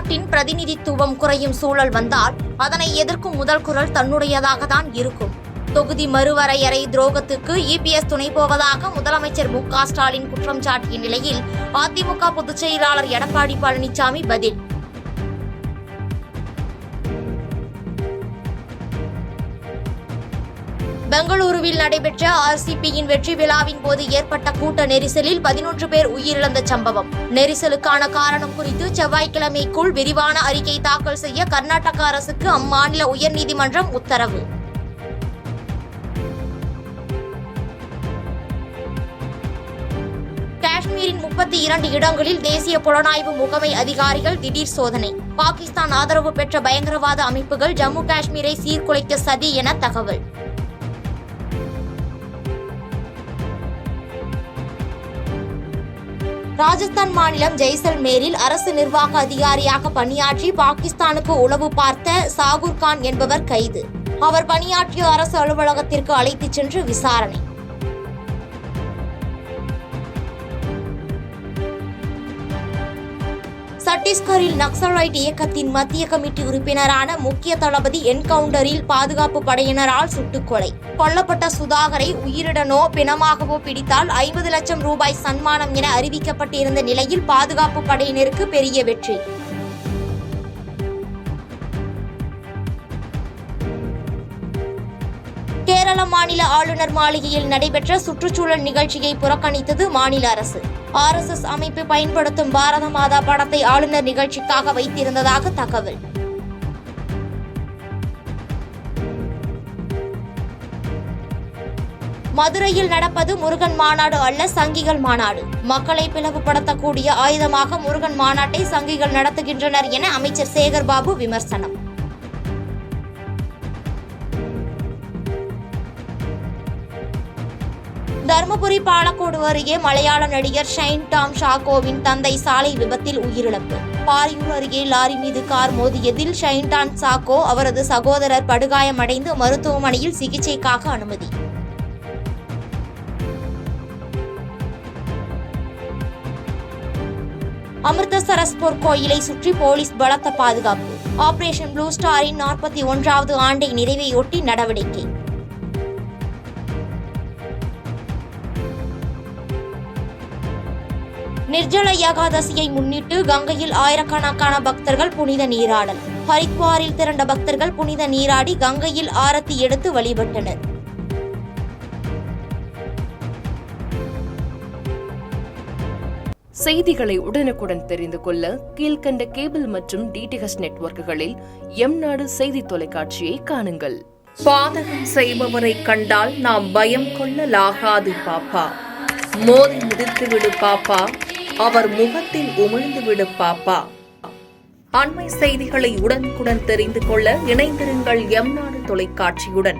நாட்டின் பிரதிநிதித்துவம் குறையும் சூழல் வந்தால் அதனை எதிர்க்கும் முதல் குரல் தன்னுடையதாக தான் இருக்கும். தொகுதி மறுவரையறை துரோகத்துக்கு இபிஎஸ் துணை போவதாக முதலமைச்சர் மு.க. ஸ்டாலின் குற்றம் சாட்டிய நிலையில் அதிமுக பொதுச் செயலாளர் எடப்பாடி பழனிசாமி பதில். பெங்களூருவில் நடைபெற்ற ஆர்சிபியின் வெற்றி விழாவின் போது ஏற்பட்ட கூட்ட நெரிசலில் 11 பேர் உயிரிழந்த சம்பவம். நெரிசலுக்கான காரணம் குறித்து செவ்வாய்க்கிழமைக்குள் விரிவான அறிக்கை தாக்கல் செய்ய கர்நாடக அரசுக்கு அம்மாநில உயர்நீதிமன்றம் உத்தரவு. காஷ்மீரின் 32 இடங்களில் தேசிய புலனாய்வு முகமை அதிகாரிகள் திடீர் சோதனை. பாகிஸ்தான் ஆதரவு பெற்ற பயங்கரவாத அமைப்புகள் ஜம்மு காஷ்மீரை சீர்குலைக்க சதி என தகவல். ராஜஸ்தான் மாநிலம் ஜெய்சல்மேரில் அரசு நிர்வாக அதிகாரியாக பணியாற்றி பாகிஸ்தானுக்கு உளவு பார்த்த சாகுர் கான் என்பவர் கைது. அவர் பணியாற்றிய அரசு அலுவலகத்திற்கு அழைத்துச் சென்று விசாரணை. சத்தீஸ்கரில் நக்சலைட் இயக்கத்தின் மத்திய கமிட்டி உறுப்பினரான முக்கிய தளபதி என்கவுண்டரில் பாதுகாப்பு படையினரால் சுட்டுக்கொலை. கொல்லப்பட்ட சுதாகரை உயிருடனோ பிணமாகவோ பிடித்தால் 50 லட்சம் ரூபாய் சன்மானம் என அறிவிக்கப்பட்டிருந்த நிலையில் பாதுகாப்பு படையினருக்கு பெரிய வெற்றி. கேரள மாநில ஆளுநர் மாளிகையில் நடைபெற்ற சுற்றுச்சூழல் நிகழ்ச்சியை புறக்கணித்தது மாநில அரசு. RSS அமைப்பு பயன்படுத்தும் பாரத மாதா படத்தை ஆளுநர் நிகழ்ச்சிக்காக வைத்திருந்ததாக தகவல். மதுரையில் நடப்பது முருகன் மாநாடு அல்ல, சங்கிகள் மாநாடு. மக்களை பிளவுபடுத்தக்கூடிய ஆயுதமாக முருகன் மாநாட்டை சங்கிகள் நடத்துகின்றனர் என அமைச்சர் சேகர்பாபு விமர்சனம். தருமபுரி பாலக்கோடு அருகே மலையாள நடிகர் ஷைன் டாம் சாக்கோவின் தந்தை சாலை விபத்தில் உயிரிழப்பு. பாரியூர் அருகே லாரி மீது கார் மோதியதில் ஷைன் டாம் சாக்கோ அவரது சகோதரர் படுகாயமடைந்து மருத்துவமனையில் சிகிச்சைக்காக அனுமதி. அமிர்தசரஸ் பொற்கோயிலை சுற்றி போலீஸ் பலத்த பாதுகாப்பு. ஆபரேஷன் ப்ளூ ஸ்டாரின் 41வது ஆண்டை நிறைவையொட்டி நடவடிக்கை. நிர்ஜல ஏகாதசியை முன்னிட்டு கங்கையில் ஆயிரக்கணக்கான பக்தர்கள் புனித நீராடல். ஹரித்வாரில் திரண்ட பக்தர்கள் புனித நீராடி கங்கையில் ஆரத்தி எடுத்து வழிபட்டனர். செய்திகளை உடனுக்குடன் தெரிந்து கொள்ள கீழ்கண்ட கேபிள் மற்றும் டிடிஎச் நெட்வொர்க்குகளில் எம்நாடு செய்தி தொலைக்காட்சியை காணுங்கள். பாதகம் செய்பவரை கண்டால் நாம் பயம் கொள்ளலாகாது பாப்பா. மோதி மிதித்துவிடு பாப்பா, அவர் முகத்தில் உமிழ்ந்துவிடு பாப்பா. அண்மை செய்திகளை உடனுக்குடன் தெரிந்து கொள்ள இணைந்திருங்கள் எம்நாடு தொலைக்காட்சியுடன்.